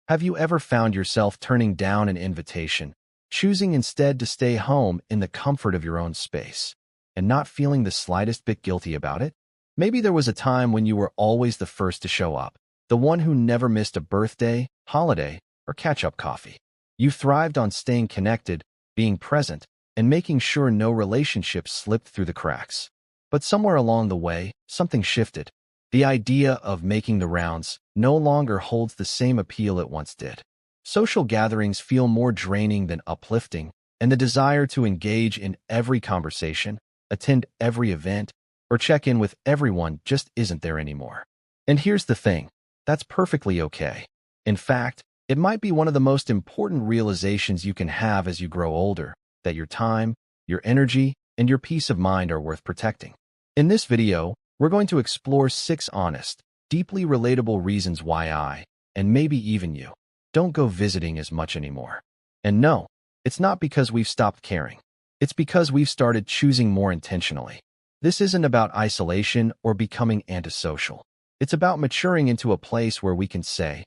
Have you ever found yourself turning down an invitation, choosing instead to stay home in the comfort of your own space, and not feeling the slightest bit guilty about it? Maybe there was a time when you were always the first to show up, the one who never missed a birthday, holiday, or catch-up coffee. You thrived on staying connected, being present, and making sure no relationships slipped through the cracks. But somewhere along the way, something shifted. The idea of making the rounds no longer holds the same appeal it once did. Social gatherings feel more draining than uplifting, and the desire to engage in every conversation, attend every event, or check in with everyone just isn't there anymore. And here's the thing, that's perfectly okay. In fact, it might be one of the most important realizations you can have as you grow older, that your time, your energy, and your peace of mind are worth protecting. In this video, we're going to explore 6 honest, deeply relatable reasons why I, and maybe even you, don't go visiting as much anymore. And no, it's not because we've stopped caring. It's because we've started choosing more intentionally. This isn't about isolation or becoming antisocial. It's about maturing into a place where we can say,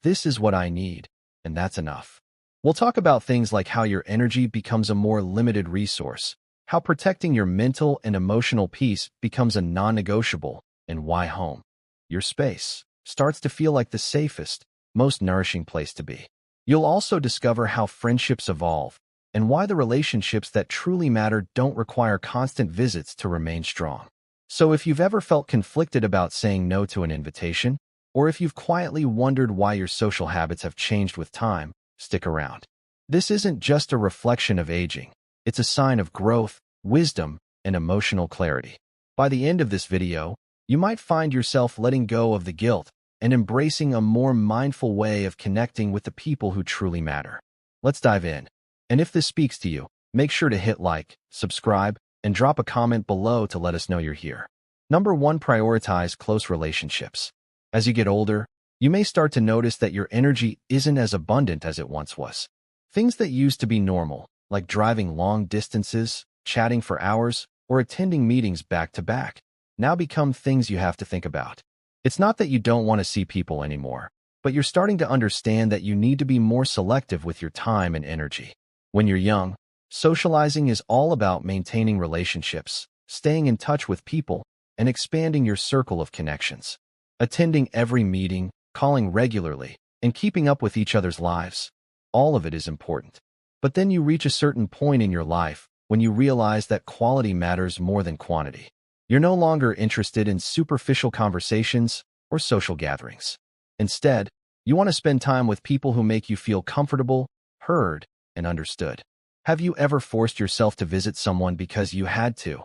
this is what I need, and that's enough. We'll talk about things like how your energy becomes a more limited resource, how protecting your mental and emotional peace becomes a non-negotiable, and why home, your space, starts to feel like the safest, most nourishing place to be. You'll also discover how friendships evolve and why the relationships that truly matter don't require constant visits to remain strong. So if you've ever felt conflicted about saying no to an invitation, or if you've quietly wondered why your social habits have changed with time, stick around. This isn't just a reflection of aging. It's a sign of growth, wisdom, and emotional clarity. By the end of this video, you might find yourself letting go of the guilt and embracing a more mindful way of connecting with the people who truly matter. Let's dive in. And if this speaks to you, make sure to hit like, subscribe, and drop a comment below to let us know you're here. Number 1, prioritize close relationships. As you get older, you may start to notice that your energy isn't as abundant as it once was. Things that used to be normal, like driving long distances, chatting for hours, or attending meetings back-to-back, now become things you have to think about. It's not that you don't want to see people anymore, but you're starting to understand that you need to be more selective with your time and energy. When you're young, socializing is all about maintaining relationships, staying in touch with people, and expanding your circle of connections. Attending every meeting, calling regularly, and keeping up with each other's lives, all of it is important. But then you reach a certain point in your life when you realize that quality matters more than quantity. You're no longer interested in superficial conversations or social gatherings. Instead, you want to spend time with people who make you feel comfortable, heard, and understood. Have you ever forced yourself to visit someone because you had to,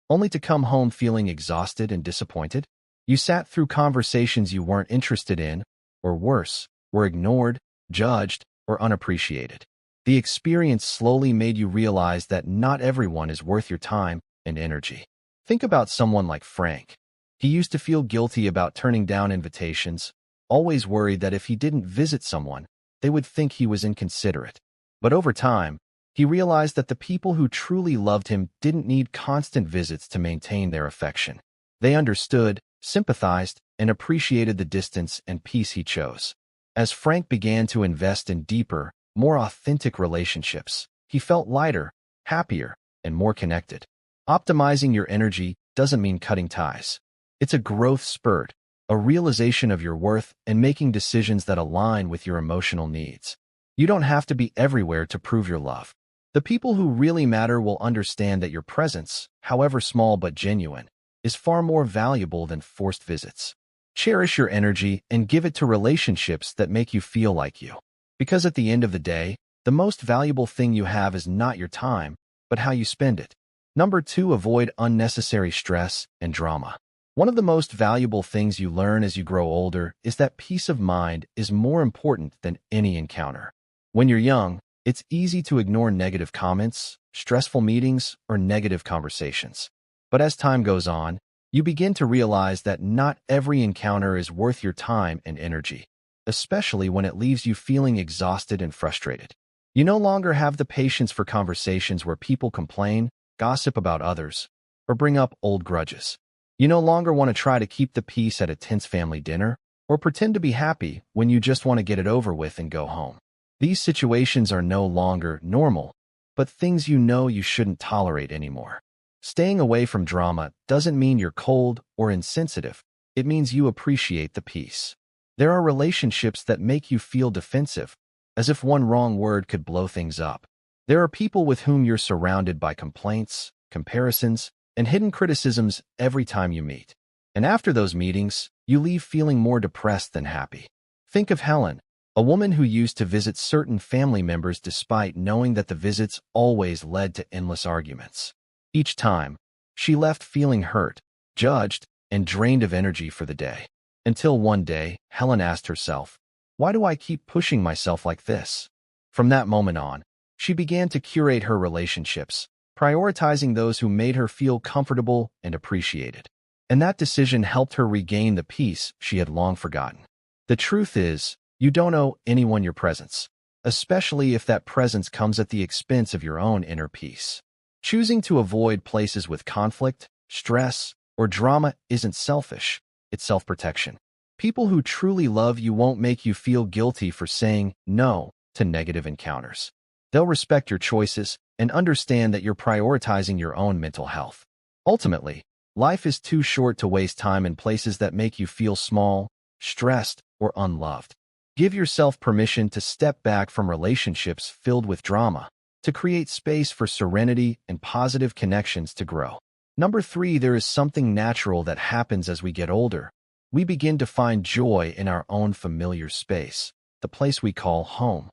only to come home feeling exhausted and disappointed? You sat through conversations you weren't interested in, or worse, were ignored, judged, or unappreciated. The experience slowly made you realize that not everyone is worth your time and energy. Think about someone like Frank. He used to feel guilty about turning down invitations, always worried that if he didn't visit someone, they would think he was inconsiderate. But over time, he realized that the people who truly loved him didn't need constant visits to maintain their affection. They understood, sympathized, and appreciated the distance and peace he chose. As Frank began to invest in deeper, more authentic relationships, he felt lighter, happier, and more connected. Optimizing your energy doesn't mean cutting ties. It's a growth spurt, a realization of your worth, and making decisions that align with your emotional needs. You don't have to be everywhere to prove your love. The people who really matter will understand that your presence, however small but genuine, is far more valuable than forced visits. Cherish your energy and give it to relationships that make you feel like you. Because at the end of the day, the most valuable thing you have is not your time, but how you spend it. Number 2, avoid unnecessary stress and drama. One of the most valuable things you learn as you grow older is that peace of mind is more important than any encounter. When you're young, it's easy to ignore negative comments, stressful meetings, or negative conversations. But as time goes on, you begin to realize that not every encounter is worth your time and energy, especially when it leaves you feeling exhausted and frustrated. You no longer have the patience for conversations where people complain, gossip about others, or bring up old grudges. You no longer want to try to keep the peace at a tense family dinner or pretend to be happy when you just want to get it over with and go home. These situations are no longer normal, but things you know you shouldn't tolerate anymore. Staying away from drama doesn't mean you're cold or insensitive. It means you appreciate the peace. There are relationships that make you feel defensive, as if one wrong word could blow things up. There are people with whom you're surrounded by complaints, comparisons, and hidden criticisms every time you meet. And after those meetings, you leave feeling more depressed than happy. Think of Helen, a woman who used to visit certain family members despite knowing that the visits always led to endless arguments. Each time, she left feeling hurt, judged, and drained of energy for the day. Until one day, Helen asked herself, "Why do I keep pushing myself like this?" From that moment on, she began to curate her relationships, prioritizing those who made her feel comfortable and appreciated. And that decision helped her regain the peace she had long forgotten. The truth is, you don't owe anyone your presence, especially if that presence comes at the expense of your own inner peace. Choosing to avoid places with conflict, stress, or drama isn't selfish, it's self-protection. People who truly love you won't make you feel guilty for saying no to negative encounters. They'll respect your choices and understand that you're prioritizing your own mental health. Ultimately, life is too short to waste time in places that make you feel small, stressed, or unloved. Give yourself permission to step back from relationships filled with drama, to create space for serenity and positive connections to grow. Number 3, there is something natural that happens as we get older. We begin to find joy in our own familiar space, the place we call home.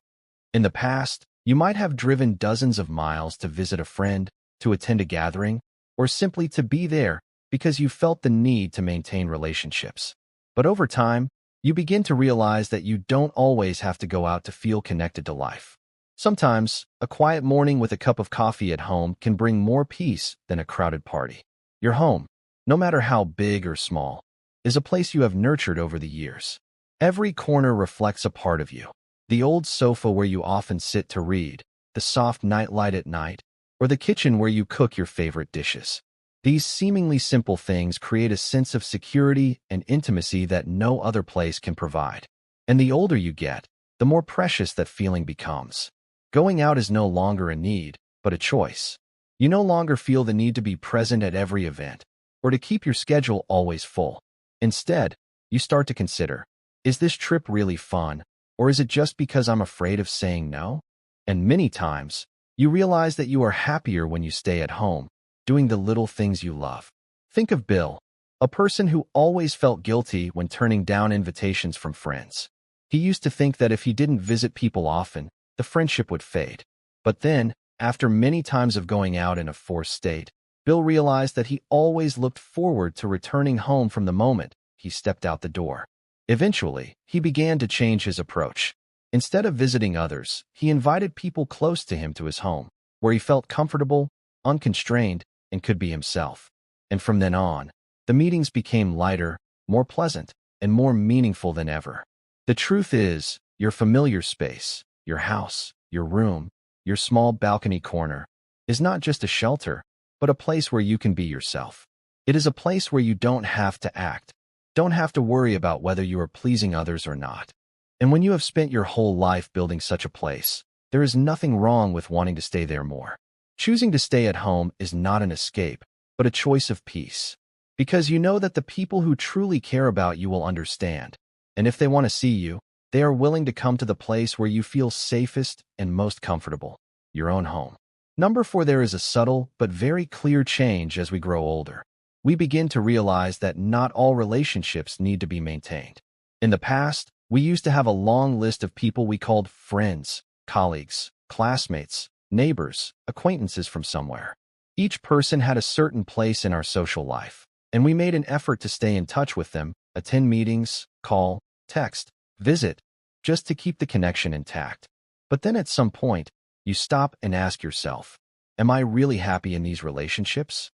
In the past, you might have driven dozens of miles to visit a friend, to attend a gathering, or simply to be there because you felt the need to maintain relationships. But over time, you begin to realize that you don't always have to go out to feel connected to life. Sometimes, a quiet morning with a cup of coffee at home can bring more peace than a crowded party. Your home, no matter how big or small, is a place you have nurtured over the years. Every corner reflects a part of you. The old sofa where you often sit to read, the soft nightlight at night, or the kitchen where you cook your favorite dishes. These seemingly simple things create a sense of security and intimacy that no other place can provide. And the older you get, the more precious that feeling becomes. Going out is no longer a need, but a choice. You no longer feel the need to be present at every event, or to keep your schedule always full. Instead, you start to consider, is this trip really fun, or is it just because I'm afraid of saying no? And many times, you realize that you are happier when you stay at home, doing the little things you love. Think of Bill, a person who always felt guilty when turning down invitations from friends. He used to think that if he didn't visit people often, the friendship would fade. But then, after many times of going out in a forced state, Bill realized that he always looked forward to returning home from the moment he stepped out the door. Eventually, he began to change his approach. Instead of visiting others, he invited people close to him to his home, where he felt comfortable, unconstrained, and could be himself. And from then on, the meetings became lighter, more pleasant, and more meaningful than ever. The truth is, your familiar space, your house, your room, your small balcony corner, is not just a shelter, but a place where you can be yourself. It is a place where you don't have to act, don't have to worry about whether you are pleasing others or not. And when you have spent your whole life building such a place, there is nothing wrong with wanting to stay there more. Choosing to stay at home is not an escape, but a choice of peace. Because you know that the people who truly care about you will understand. And if they want to see you, they are willing to come to the place where you feel safest and most comfortable, your own home. Number 4, there is a subtle but very clear change as we grow older. We begin to realize that not all relationships need to be maintained. In the past, we used to have a long list of people we called friends, colleagues, classmates, neighbors, acquaintances from somewhere. Each person had a certain place in our social life, and we made an effort to stay in touch with them, attend meetings, call, text, visit, just to keep the connection intact. But then at some point, you stop and ask yourself, am I really happy in these relationships?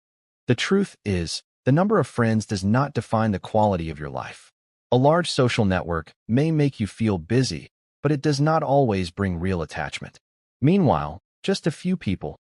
The truth is, the number of friends does not define the quality of your life. A large social network may make you feel busy, but it does not always bring real attachment. Meanwhile, just a few people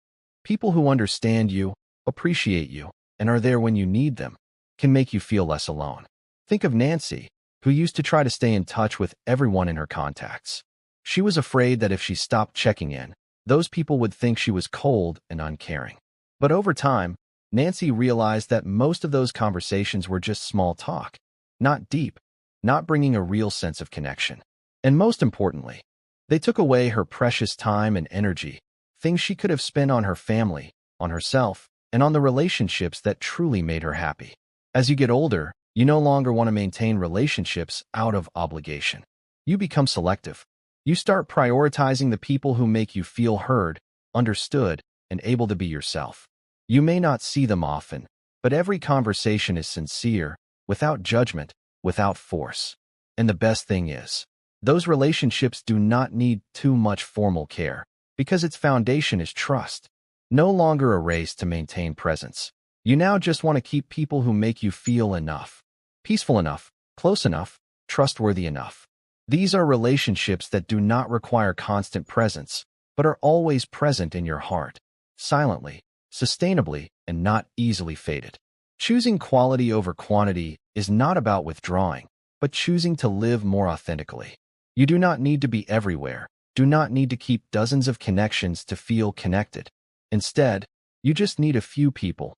who understand you, appreciate you, and are there when you need them, can make you feel less alone. Think of Nancy, who used to try to stay in touch with everyone in her contacts. She was afraid that if she stopped checking in, those people would think she was cold and uncaring. But over time, Nancy realized that most of those conversations were just small talk, not deep, not bringing a real sense of connection. And most importantly, they took away her precious time and energy, things she could have spent on her family, on herself, and on the relationships that truly made her happy. As you get older, you no longer want to maintain relationships out of obligation. You become selective. You start prioritizing the people who make you feel heard, understood, and able to be yourself. You may not see them often, but every conversation is sincere, without judgment, without force. And the best thing is, those relationships do not need too much formal care, because its foundation is trust. No longer a race to maintain presence. You now just want to keep people who make you feel enough, peaceful enough, close enough, trustworthy enough. These are relationships that do not require constant presence, but are always present in your heart, silently, sustainably, and not easily faded. Choosing quality over quantity is not about withdrawing, but choosing to live more authentically. You do not need to be everywhere, do not need to keep dozens of connections to feel connected. Instead, you just need a few people.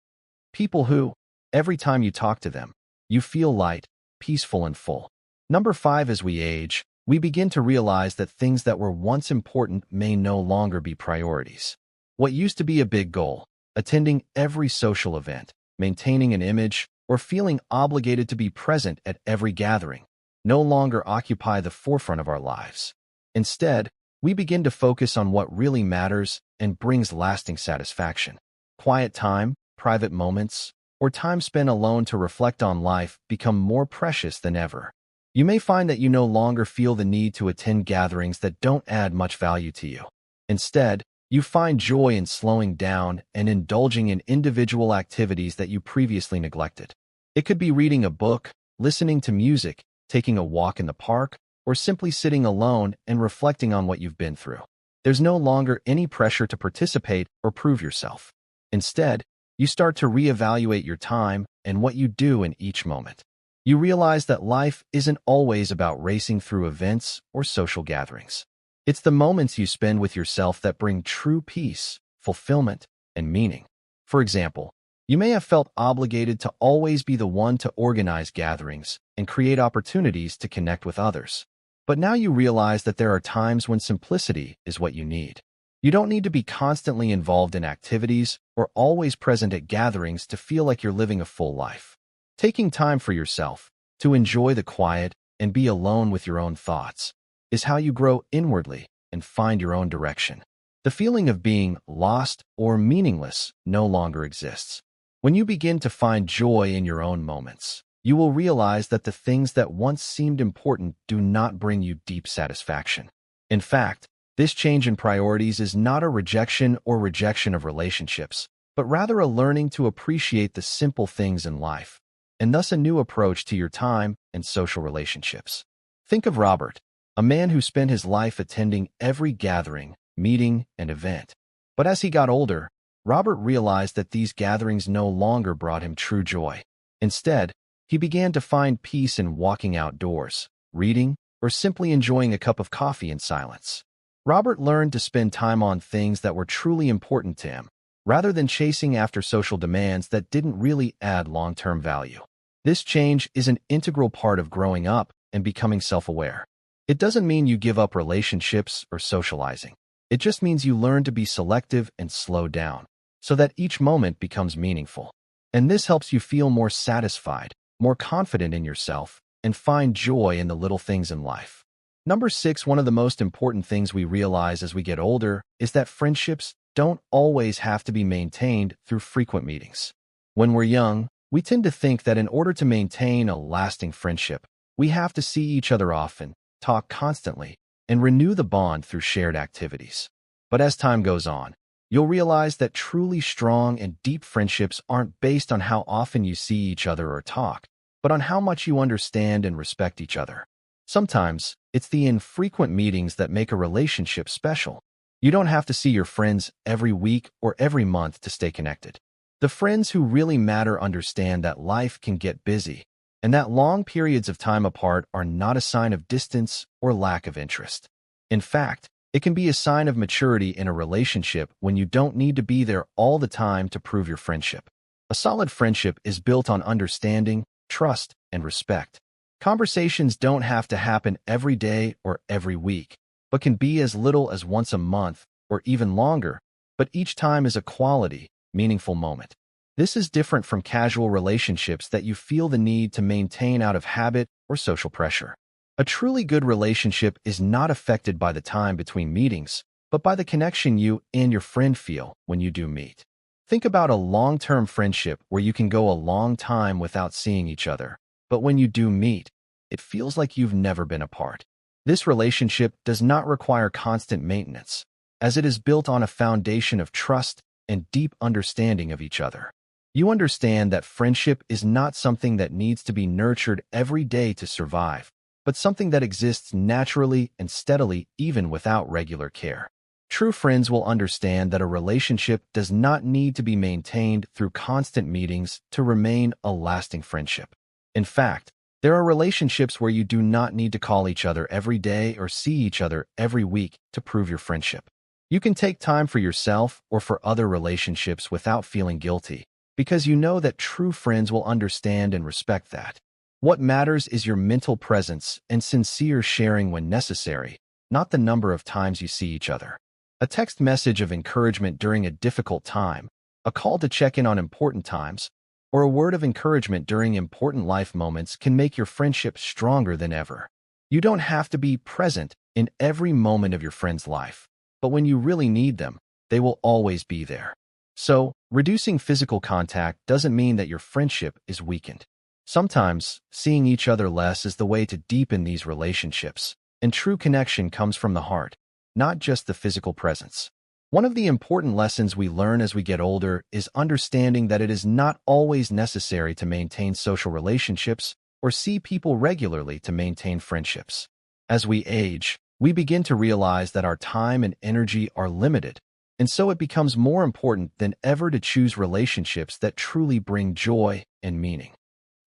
People who, every time you talk to them, you feel light, peaceful, and full. Number 5, as we age, we begin to realize that things that were once important may no longer be priorities. What used to be a big goal, attending every social event, maintaining an image, or feeling obligated to be present at every gathering, no longer occupy the forefront of our lives. Instead, we begin to focus on what really matters and brings lasting satisfaction. Quiet time, private moments, or time spent alone to reflect on life become more precious than ever. You may find that you no longer feel the need to attend gatherings that don't add much value to you. Instead, you find joy in slowing down and indulging in individual activities that you previously neglected. It could be reading a book, listening to music, taking a walk in the park, or simply sitting alone and reflecting on what you've been through. There's no longer any pressure to participate or prove yourself. Instead, you start to reevaluate your time and what you do in each moment. You realize that life isn't always about racing through events or social gatherings. It's the moments you spend with yourself that bring true peace, fulfillment, and meaning. For example, you may have felt obligated to always be the one to organize gatherings and create opportunities to connect with others. But now you realize that there are times when simplicity is what you need. You don't need to be constantly involved in activities or always present at gatherings to feel like you're living a full life. Taking time for yourself, to enjoy the quiet and be alone with your own thoughts, is how you grow inwardly and find your own direction. The feeling of being lost or meaningless no longer exists. When you begin to find joy in your own moments, you will realize that the things that once seemed important do not bring you deep satisfaction. In fact, this change in priorities is not a rejection of relationships, but rather a learning to appreciate the simple things in life, and thus a new approach to your time and social relationships. Think of Robert, a man who spent his life attending every gathering, meeting, and event. But as he got older, Robert realized that these gatherings no longer brought him true joy. Instead, he began to find peace in walking outdoors, reading, or simply enjoying a cup of coffee in silence. Robert learned to spend time on things that were truly important to him, rather than chasing after social demands that didn't really add long-term value. This change is an integral part of growing up and becoming self-aware. It doesn't mean you give up relationships or socializing. It just means you learn to be selective and slow down, so that each moment becomes meaningful. And this helps you feel more satisfied, more confident in yourself, and find joy in the little things in life. Number 6, one of the most important things we realize as we get older is that friendships don't always have to be maintained through frequent meetings. When we're young, we tend to think that in order to maintain a lasting friendship, we have to see each other often, talk constantly, and renew the bond through shared activities. But as time goes on, you'll realize that truly strong and deep friendships aren't based on how often you see each other or talk, but on how much you understand and respect each other. Sometimes, it's the infrequent meetings that make a relationship special. You don't have to see your friends every week or every month to stay connected. The friends who really matter understand that life can get busy, and that long periods of time apart are not a sign of distance or lack of interest. In fact, it can be a sign of maturity in a relationship when you don't need to be there all the time to prove your friendship. A solid friendship is built on understanding, trust, and respect. Conversations don't have to happen every day or every week, but can be as little as once a month or even longer, but each time is a quality, meaningful moment. This is different from casual relationships that you feel the need to maintain out of habit or social pressure. A truly good relationship is not affected by the time between meetings, but by the connection you and your friend feel when you do meet. Think about a long-term friendship where you can go a long time without seeing each other, but when you do meet, it feels like you've never been apart. This relationship does not require constant maintenance, as it is built on a foundation of trust and deep understanding of each other. You understand that friendship is not something that needs to be nurtured every day to survive, but something that exists naturally and steadily even without regular care. True friends will understand that a relationship does not need to be maintained through constant meetings to remain a lasting friendship. In fact, there are relationships where you do not need to call each other every day or see each other every week to prove your friendship. You can take time for yourself or for other relationships without feeling guilty, because you know that true friends will understand and respect that. What matters is your mental presence and sincere sharing when necessary, not the number of times you see each other. A text message of encouragement during a difficult time, a call to check in on important times, or a word of encouragement during important life moments can make your friendship stronger than ever. You don't have to be present in every moment of your friend's life, but when you really need them, they will always be there. So, reducing physical contact doesn't mean that your friendship is weakened. Sometimes, seeing each other less is the way to deepen these relationships, and true connection comes from the heart, not just the physical presence. One of the important lessons we learn as we get older is understanding that it is not always necessary to maintain social relationships or see people regularly to maintain friendships. As we age, we begin to realize that our time and energy are limited, and so it becomes more important than ever to choose relationships that truly bring joy and meaning.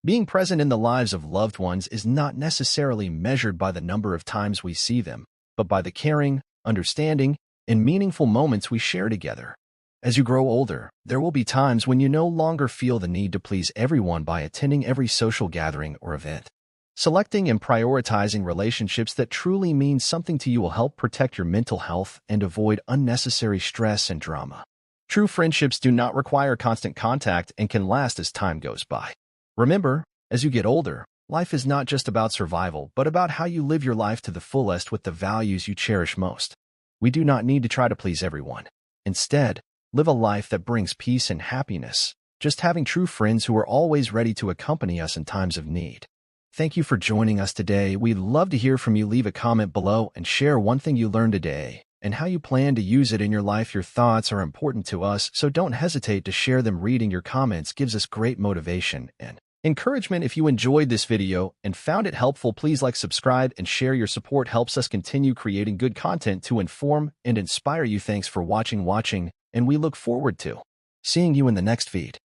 Being present in the lives of loved ones is not necessarily measured by the number of times we see them, but by the caring, understanding, and meaningful moments we share together. As you grow older, there will be times when you no longer feel the need to please everyone by attending every social gathering or event. Selecting and prioritizing relationships that truly mean something to you will help protect your mental health and avoid unnecessary stress and drama. True friendships do not require constant contact and can last as time goes by. Remember, as you get older, life is not just about survival, but about how you live your life to the fullest with the values you cherish most. We do not need to try to please everyone. Instead, live a life that brings peace and happiness, just having true friends who are always ready to accompany us in times of need. Thank you for joining us today. We'd love to hear from you. Leave a comment below and share one thing you learned today and how you plan to use it in your life. Your thoughts are important to us, so don't hesitate to share them. Reading your comments gives us great motivation and encouragement. If you enjoyed this video and found it helpful, please like, subscribe, and share. Your support helps us continue creating good content to inform and inspire you. Thanks for watching, and we look forward to seeing you in the next feed.